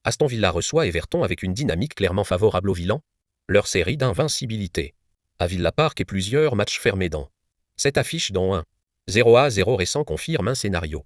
Aston Villa reçoit Everton avec une dynamique clairement favorable aux Villans. Leur série d'invincibilité. À Villa Park et plusieurs matchs fermés dans cette affiche dont un 0-0 récent confirme un scénario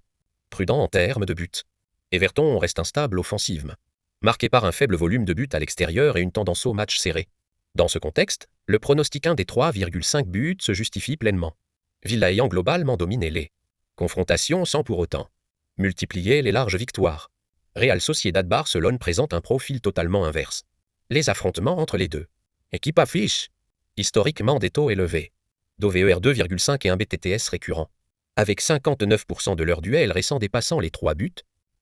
prudent en termes de buts. Everton reste instable offensivement, marqué par un faible volume de buts à l'extérieur et une tendance au match serré. Dans ce contexte, le pronostic 1 des 3,5 buts se justifie pleinement. Villa ayant globalement dominé les confrontations sans pour autant multiplier les larges victoires. Real Sociedad-Barcelone présente un profil totalement inverse. Les affrontements entre les deux équipes affichent historiquement des taux élevés d'OVER 2,5 et un BTTS récurrent. Avec 59% de leurs duels récents dépassant les 3 buts,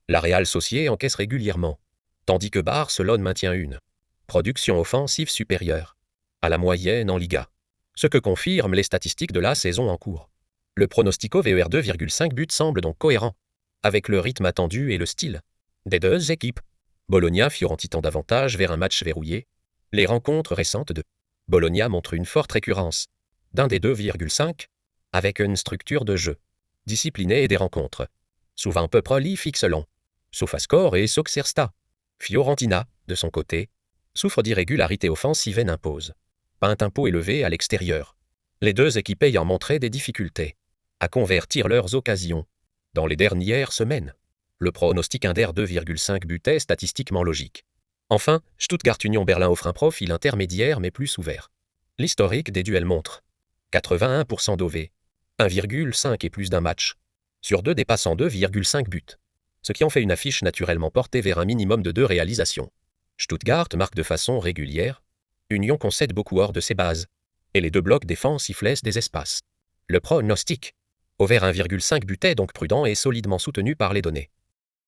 la Real Sociedad encaisse régulièrement, tandis que Barcelone maintient une production offensive supérieure à la moyenne en Liga, ce que confirment les statistiques de la saison en cours. Le pronostic OVER 2,5 buts semble donc cohérent avec le rythme attendu et le style des deux équipes. Bologna-Fiorentina tend davantage vers un match verrouillé. Les rencontres récentes de Bologna montrent une forte récurrence d'un des 2,5, avec une structure de jeu disciplinée et des rencontres souvent peu prolifiques selon SofaScore et Soxersta. Fiorentina, de son côté, souffre d'irrégularité offensive et n'impose pas un tempo élevé à l'extérieur. Les deux équipes ayant montré des difficultés à convertir leurs occasions dans les dernières semaines. Le pronostic Inder 2,5 buts est statistiquement logique. Enfin, Stuttgart-Union Berlin offre un profil intermédiaire mais plus ouvert. L'historique des duels montre 81% d'OV, 1,5 et plus d'un match sur 2 dépassant 2,5 buts, ce qui en fait une affiche naturellement portée vers un minimum de 2 réalisations. Stuttgart marque de façon régulière, Union concède beaucoup hors de ses bases, et les deux blocs défensifs laissent des espaces. Le pronostic over 1,5 but est donc prudent et solidement soutenu par les données.